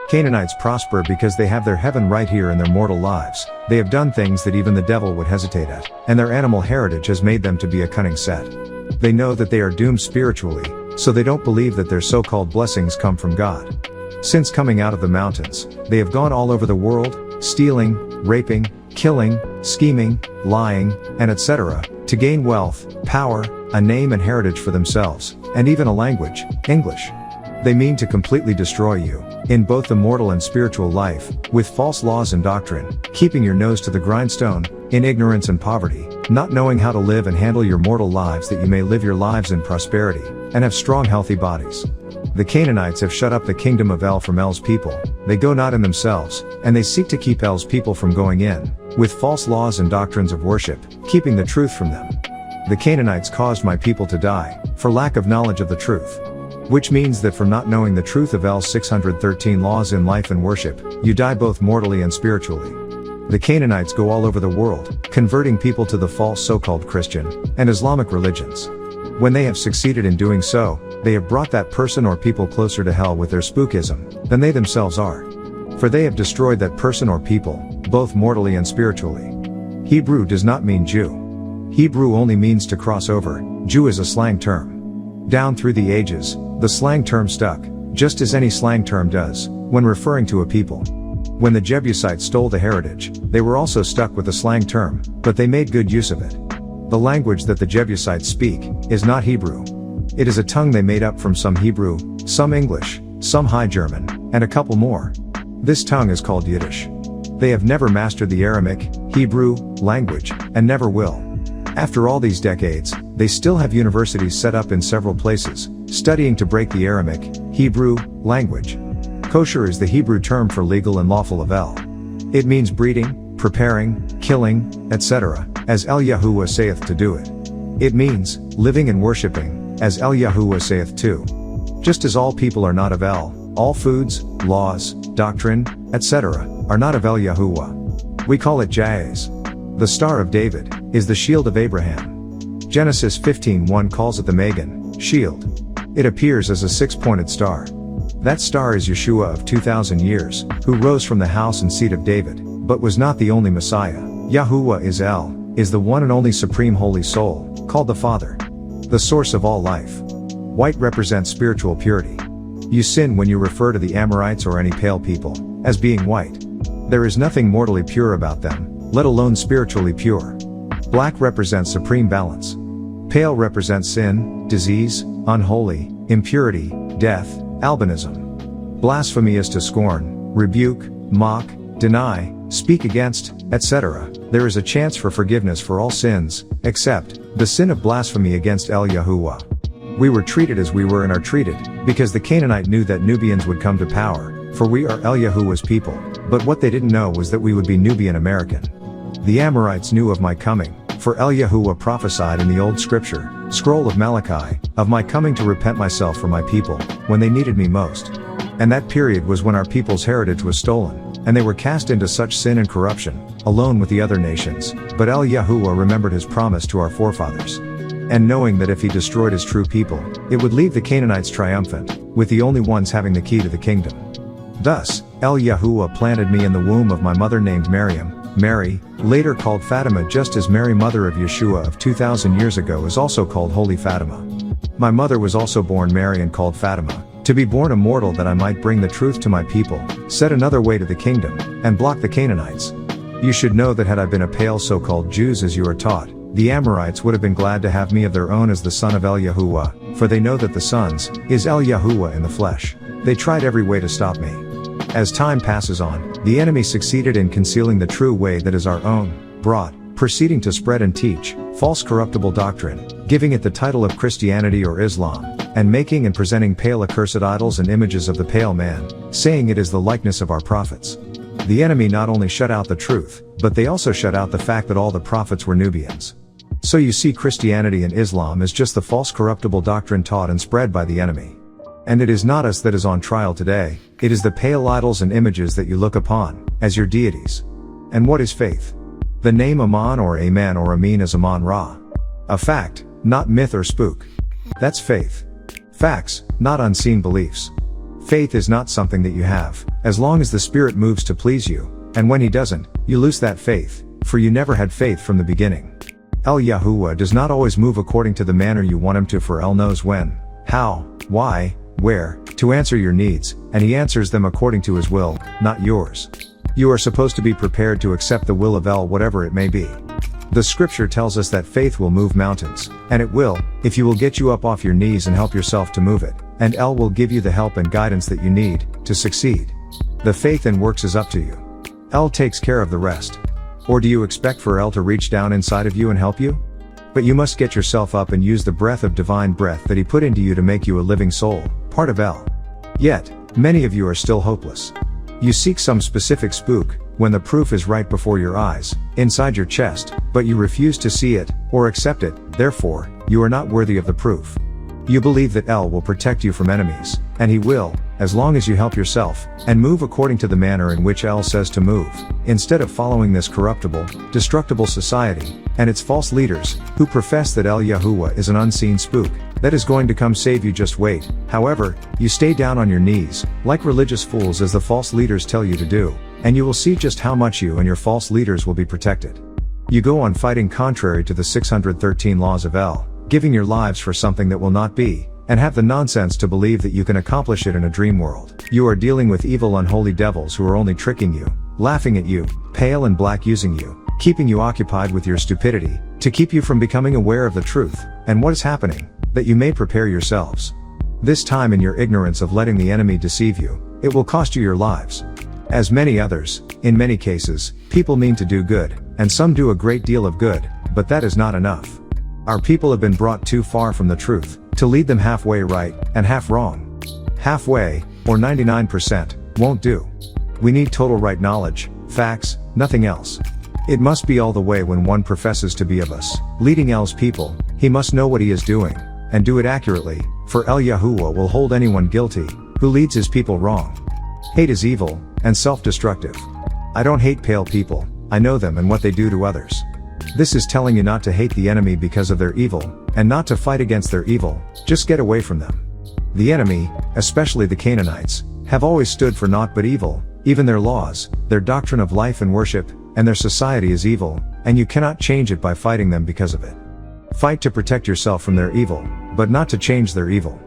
Canaanites prosper because they have their heaven right here in their mortal lives. They have done things that even the devil would hesitate at, and their animal heritage has made them to be a cunning set. They know that they are doomed spiritually, so they don't believe that their so-called blessings come from God. Since coming out of the mountains, they have gone all over the world, stealing, raping, killing, scheming, lying, and etc., to gain wealth, power, a name and heritage for themselves, and even a language, English. They mean to completely destroy you, in both the mortal and spiritual life, with false laws and doctrine, keeping your nose to the grindstone, in ignorance and poverty, not knowing how to live and handle your mortal lives that you may live your lives in prosperity, and have strong healthy bodies. The Canaanites have shut up the kingdom of El from El's people, they go not in themselves, and they seek to keep El's people from going in, with false laws and doctrines of worship, keeping the truth from them. The Canaanites caused my people to die, for lack of knowledge of the truth. Which means that for not knowing the truth of El's 613 laws in life and worship, you die both mortally and spiritually. The Canaanites go all over the world, converting people to the false so-called Christian and Islamic religions. When they have succeeded in doing so, they have brought that person or people closer to hell with their spookism than they themselves are. For they have destroyed that person or people, both mortally and spiritually. Hebrew does not mean Jew. Hebrew only means to cross over. Jew is a slang term. Down through the ages, the slang term stuck, just as any slang term does, when referring to a people. When the Jebusites stole the heritage, they were also stuck with the slang term, but they made good use of it. The language that the Jebusites speak is not Hebrew. It is a tongue they made up from some Hebrew, some English, some High German, and a couple more. This tongue is called Yiddish. They have never mastered the Aramaic, Hebrew, language, and never will. After all these decades, they still have universities set up in several places, studying to break the Aramaic, Hebrew, language. Kosher is the Hebrew term for legal and lawful of El. It means breeding, preparing, killing, etc., as El Yahuwah saith to do it. It means, living and worshipping, as El Yahuwah saith to. Just as all people are not of El, all foods, laws, doctrine, etc., are not of El Yahuwah. We call it Jahaz. The Star of David is the shield of Abraham. Genesis 15:1 calls it the Magen, shield. It appears as a six-pointed star. That star is Yeshua of 2,000 years, who rose from the house and seat of David, but was not the only Messiah. Yahuwah is El, is the one and only supreme holy soul, called the Father. The source of all life. White represents spiritual purity. You sin when you refer to the Amorites or any pale people as being white. There is nothing mortally pure about them, let alone spiritually pure. Black represents supreme balance. Pale represents sin, disease, unholy, impurity, death, albinism. Blasphemy is to scorn, rebuke, mock, deny, speak against, etc. There is a chance for forgiveness for all sins, except the sin of blasphemy against El Yahuwah. We were treated as we were and are treated, because the Canaanite knew that Nubians would come to power, for we are El Yahuwah's people, but what they didn't know was that we would be Nubian American. The Amorites knew of my coming, for El Yahuwah prophesied in the old scripture, scroll of Malachi, of my coming to repent myself for my people, when they needed me most. And that period was when our people's heritage was stolen, and they were cast into such sin and corruption, alone with the other nations, but El Yahuwah remembered his promise to our forefathers. And knowing that if he destroyed his true people, it would leave the Canaanites triumphant, with the only ones having the key to the kingdom. Thus, El Yahuwah planted me in the womb of my mother named Mary, later called Fatima, just as Mary, mother of Yeshua of 2,000 years ago, is also called Holy Fatima. My mother was also born Mary and called Fatima, to be born a mortal that I might bring the truth to my people, set another way to the kingdom, and block the Canaanites. You should know that had I been a pale so-called Jews as you are taught, the Amorites would have been glad to have me of their own as the son of El Yahuwah, for they know that the sons is El Yahuwah in the flesh. They tried every way to stop me. As time passes on, the enemy succeeded in concealing the true way that is our own, proceeding to spread and teach false corruptible doctrine, giving it the title of Christianity or Islam, and making and presenting pale accursed idols and images of the pale man, saying it is the likeness of our prophets. The enemy not only shut out the truth, but they also shut out the fact that all the prophets were Nubians. So you see, Christianity and Islam is just the false corruptible doctrine taught and spread by the enemy. And it is not us that is on trial today, it is the pale idols and images that you look upon as your deities. And what is faith? The name Aman or Amen or Amin is Aman Ra. A fact, not myth or spook. That's faith. Facts, not unseen beliefs. Faith is not something that you have, as long as the Spirit moves to please you, and when He doesn't, you lose that faith, for you never had faith from the beginning. El-Yahuwah does not always move according to the manner you want Him to, for El knows when, how, why, where, to answer your needs, and He answers them according to His will, not yours. You are supposed to be prepared to accept the will of El, whatever it may be. The scripture tells us that faith will move mountains, and it will, if you will get you up off your knees and help yourself to move it, and El will give you the help and guidance that you need, to succeed. The faith and works is up to you. El takes care of the rest. Or do you expect for El to reach down inside of you and help you? But you must get yourself up and use the breath of divine breath that He put into you to make you a living soul, part of El. Yet, many of you are still hopeless. You seek some specific spook, when the proof is right before your eyes, inside your chest, but you refuse to see it, or accept it, therefore, you are not worthy of the proof. You believe that El will protect you from enemies, and He will, as long as you help yourself, and move according to the manner in which El says to move, instead of following this corruptible, destructible society, and its false leaders, who profess that El-Yahuwah is an unseen spook, that is going to come save you. Just wait. However, you stay down on your knees, like religious fools as the false leaders tell you to do, and you will see just how much you and your false leaders will be protected. You go on fighting contrary to the 613 laws of El, giving your lives for something that will not be, and have the nonsense to believe that you can accomplish it in a dream world. You are dealing with evil, unholy devils who are only tricking you, laughing at you, pale and black, using you, keeping you occupied with your stupidity, to keep you from becoming aware of the truth, and what is happening, that you may prepare yourselves. This time, in your ignorance of letting the enemy deceive you, it will cost you your lives. As many others, in many cases, people mean to do good, and some do a great deal of good, but that is not enough. Our people have been brought too far from the truth, to lead them halfway right, and half wrong. Halfway, or 99%, won't do. We need total right knowledge, facts, nothing else. It must be all the way. When one professes to be of us, leading El's people, he must know what he is doing, and do it accurately, for El-Yahuwah will hold anyone guilty, who leads his people wrong. Hate is evil, and self-destructive. I don't hate pale people, I know them and what they do to others. This is telling you not to hate the enemy because of their evil, and not to fight against their evil, just get away from them. The enemy, especially the Canaanites, have always stood for naught but evil, even their laws, their doctrine of life and worship, and their society is evil, and you cannot change it by fighting them because of it. Fight to protect yourself from their evil, but not to change their evil.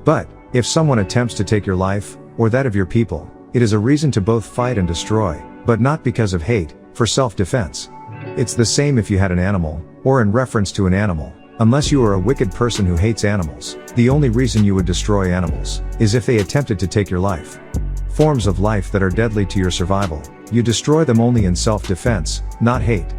But, if someone attempts to take your life, or that of your people, it is a reason to both fight and destroy, but not because of hate, for self-defense. It's the same if you had an animal, or in reference to an animal, unless you are a wicked person who hates animals. The only reason you would destroy animals, is if they attempted to take your life. Forms of life that are deadly to your survival, you destroy them only in self-defense, not hate.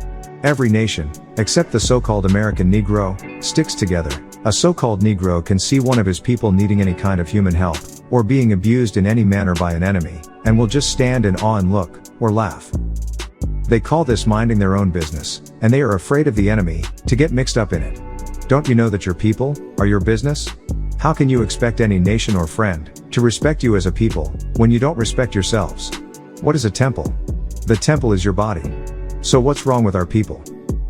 Every nation, except the so-called American Negro, sticks together. A so-called Negro can see one of his people needing any kind of human help, or being abused in any manner by an enemy, and will just stand in awe and look, or laugh. They call this minding their own business, and they are afraid of the enemy, to get mixed up in it. Don't you know that your people are your business? How can you expect any nation or friend to respect you as a people, when you don't respect yourselves? What is a temple? The temple is your body. So what's wrong with our people?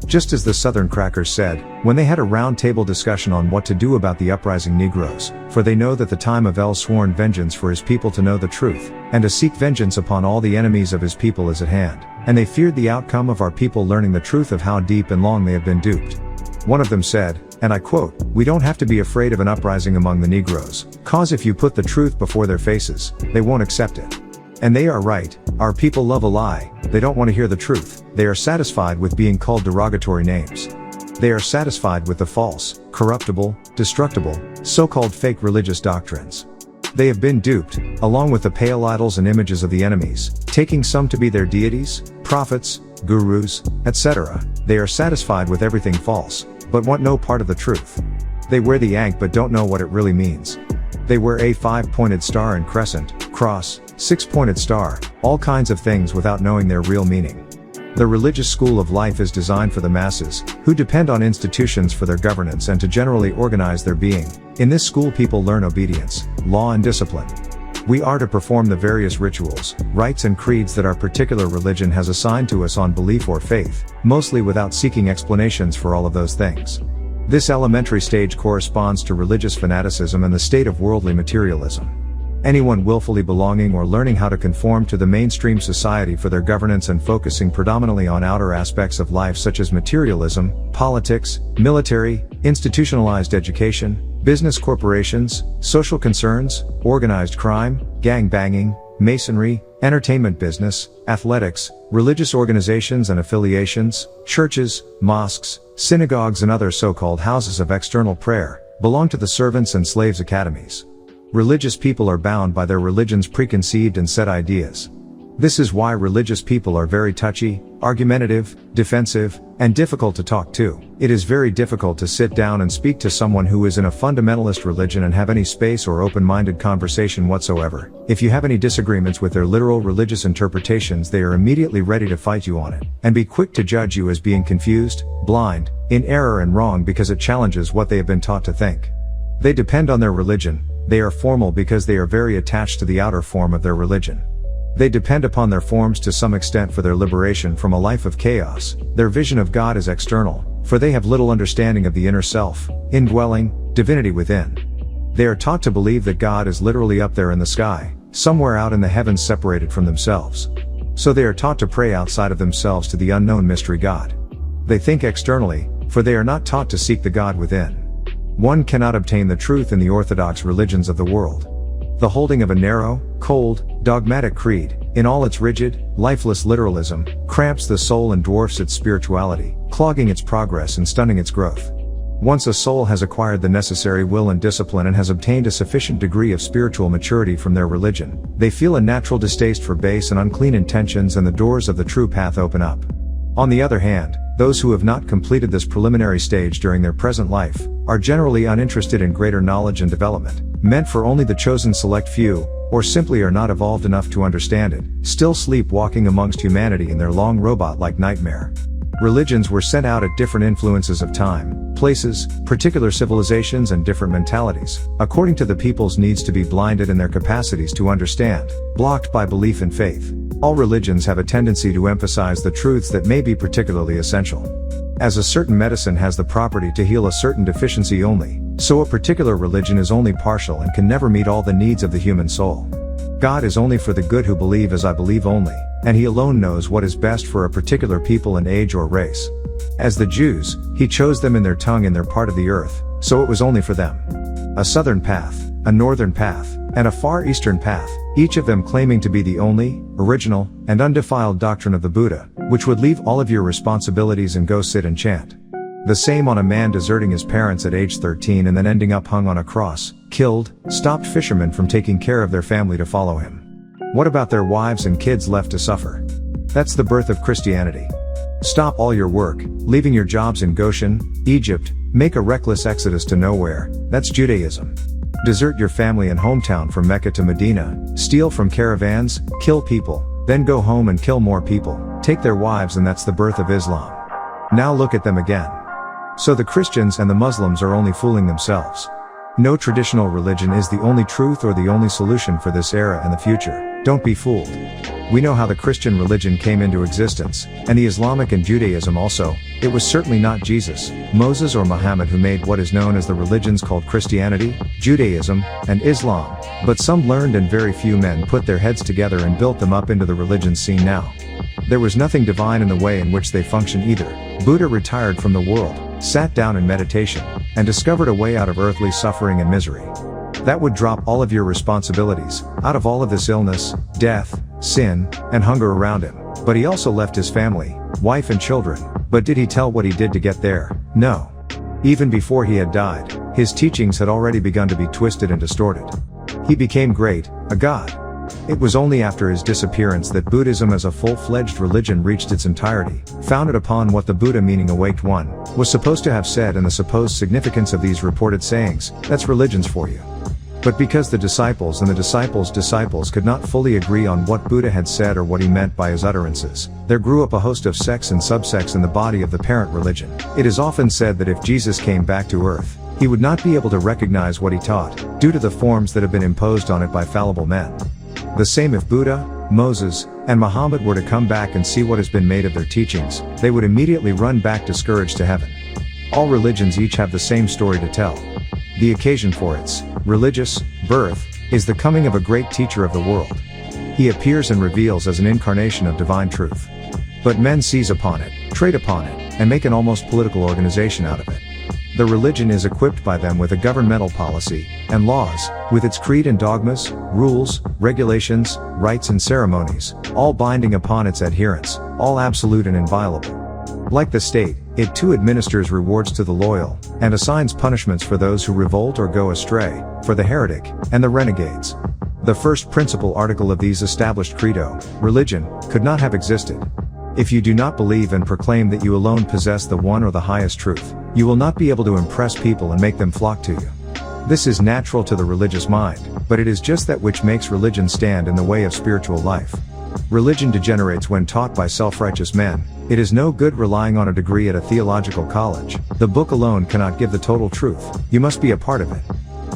Just as the Southern crackers said, when they had a round-table discussion on what to do about the uprising Negroes, for they know that the time of El's sworn vengeance for his people to know the truth, and to seek vengeance upon all the enemies of his people is at hand, and they feared the outcome of our people learning the truth of how deep and long they have been duped. One of them said, and I quote, "We don't have to be afraid of an uprising among the Negroes, cause if you put the truth before their faces, they won't accept it." And they are right. Our people love a lie, they don't want to hear the truth, they are satisfied with being called derogatory names. They are satisfied with the false, corruptible, destructible, so-called fake religious doctrines. They have been duped, along with the pale idols and images of the enemies, taking some to be their deities, prophets, gurus, etc. They are satisfied with everything false, but want no part of the truth. They wear the ankh but don't know what it really means. They wear a 5-pointed star and crescent, cross, 6-pointed star, all kinds of things without knowing their real meaning. The religious school of life is designed for the masses, who depend on institutions for their governance and to generally organize their being. In this school people learn obedience, law and discipline. We are to perform the various rituals, rites and creeds that our particular religion has assigned to us on belief or faith, mostly without seeking explanations for all of those things. This elementary stage corresponds to religious fanaticism and the state of worldly materialism. Anyone willfully belonging or learning how to conform to the mainstream society for their governance and focusing predominantly on outer aspects of life such as materialism, politics, military, institutionalized education, business corporations, social concerns, organized crime, gang banging, masonry, entertainment business, athletics, religious organizations and affiliations, churches, mosques, synagogues and other so-called houses of external prayer, belong to the servants and slaves academies. Religious people are bound by their religion's preconceived and set ideas. This is why religious people are very touchy, argumentative, defensive, and difficult to talk to. It is very difficult to sit down and speak to someone who is in a fundamentalist religion and have any space or open-minded conversation whatsoever. If you have any disagreements with their literal religious interpretations, they are immediately ready to fight you on it, and be quick to judge you as being confused, blind, in error and wrong because it challenges what they have been taught to think. They depend on their religion. They are formal because they are very attached to the outer form of their religion. They depend upon their forms to some extent for their liberation from a life of chaos. Their vision of God is external, for they have little understanding of the inner self, indwelling, divinity within. They are taught to believe that God is literally up there in the sky, somewhere out in the heavens separated from themselves. So they are taught to pray outside of themselves to the unknown mystery God. They think externally, for they are not taught to seek the God within. One cannot obtain the truth in the orthodox religions of the world. The holding of a narrow, cold, dogmatic creed, in all its rigid, lifeless literalism, cramps the soul and dwarfs its spirituality, clogging its progress and stunning its growth. Once a soul has acquired the necessary will and discipline and has obtained a sufficient degree of spiritual maturity from their religion, they feel a natural distaste for base and unclean intentions and the doors of the true path open up. On the other hand, those who have not completed this preliminary stage during their present life, are generally uninterested in greater knowledge and development, meant for only the chosen select few, or simply are not evolved enough to understand it, still sleepwalking amongst humanity in their long robot-like nightmare. Religions were sent out at different influences of time, places, particular civilizations and different mentalities, according to the people's needs to be blinded in their capacities to understand, blocked by belief in faith. All religions have a tendency to emphasize the truths that may be particularly essential. As a certain medicine has the property to heal a certain deficiency only, so a particular religion is only partial and can never meet all the needs of the human soul. God is only for the good who believe as I believe only, and He alone knows what is best for a particular people and age or race. As the Jews, He chose them in their tongue in their part of the earth, so it was only for them. A southern path, a northern path, and a far eastern path, each of them claiming to be the only, original, and undefiled doctrine of the Buddha, which would leave all of your responsibilities and go sit and chant. The same on a man deserting his parents at age 13 and then ending up hung on a cross, killed, stopped fishermen from taking care of their family to follow him. What about their wives and kids left to suffer? That's the birth of Christianity. Stop all your work, leaving your jobs in Goshen, Egypt, make a reckless exodus to nowhere, that's Judaism. Desert your family and hometown from Mecca to Medina, steal from caravans, kill people, then go home and kill more people, take their wives, and that's the birth of Islam. Now look at them again. So the Christians and the Muslims are only fooling themselves. No traditional religion is the only truth or the only solution for this era and the future. Don't be fooled. We know how the Christian religion came into existence, and the Islamic and Judaism also. It was certainly not Jesus, Moses or Muhammad who made what is known as the religions called Christianity, Judaism, and Islam, but some learned and very few men put their heads together and built them up into the religions seen now. There was nothing divine in the way in which they function either. Buddha retired from the world, sat down in meditation, and discovered a way out of earthly suffering and misery. That would drop all of your responsibilities, out of all of this illness, death, sin, and hunger around him. But he also left his family, wife and children. But did he tell what he did to get there? No. Even before he had died, his teachings had already begun to be twisted and distorted. He became great, a god. It was only after his disappearance that Buddhism as a full-fledged religion reached its entirety, founded upon what the Buddha, meaning awaked one, was supposed to have said and the supposed significance of these reported sayings. That's religions for you. But because the disciples and the disciples' disciples could not fully agree on what Buddha had said or what he meant by his utterances, there grew up a host of sects and subsects in the body of the parent religion. It is often said that if Jesus came back to earth, he would not be able to recognize what he taught, due to the forms that have been imposed on it by fallible men. The same if Buddha, Moses, and Muhammad were to come back and see what has been made of their teachings, they would immediately run back discouraged to heaven. All religions each have the same story to tell. The occasion for its religious birth is the coming of a great teacher of the world. He appears and reveals as an incarnation of divine truth. But men seize upon it, trade upon it, and make an almost political organization out of it. The religion is equipped by them with a governmental policy, and laws, with its creed and dogmas, rules, regulations, rites and ceremonies, all binding upon its adherents, all absolute and inviolable. Like the state, it too administers rewards to the loyal, and assigns punishments for those who revolt or go astray, for the heretic, and the renegades. The first principal article of these established credo, religion, could not have existed. If you do not believe and proclaim that you alone possess the one or the highest truth, you will not be able to impress people and make them flock to you. This is natural to the religious mind, but it is just that which makes religion stand in the way of spiritual life. Religion degenerates when taught by self-righteous men. It is no good relying on a degree at a theological college. The book alone cannot give the total truth. You must be a part of it.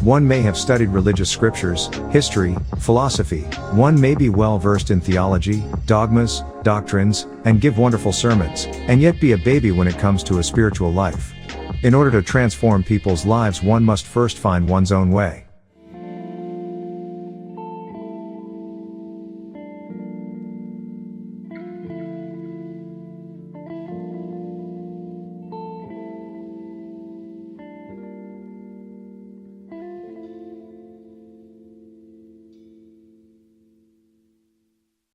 One may have studied religious scriptures, history, philosophy. One may be well versed in theology, dogmas, doctrines, and give wonderful sermons, and yet be a baby when it comes to a spiritual life. In order to transform people's lives, one must first find one's own way.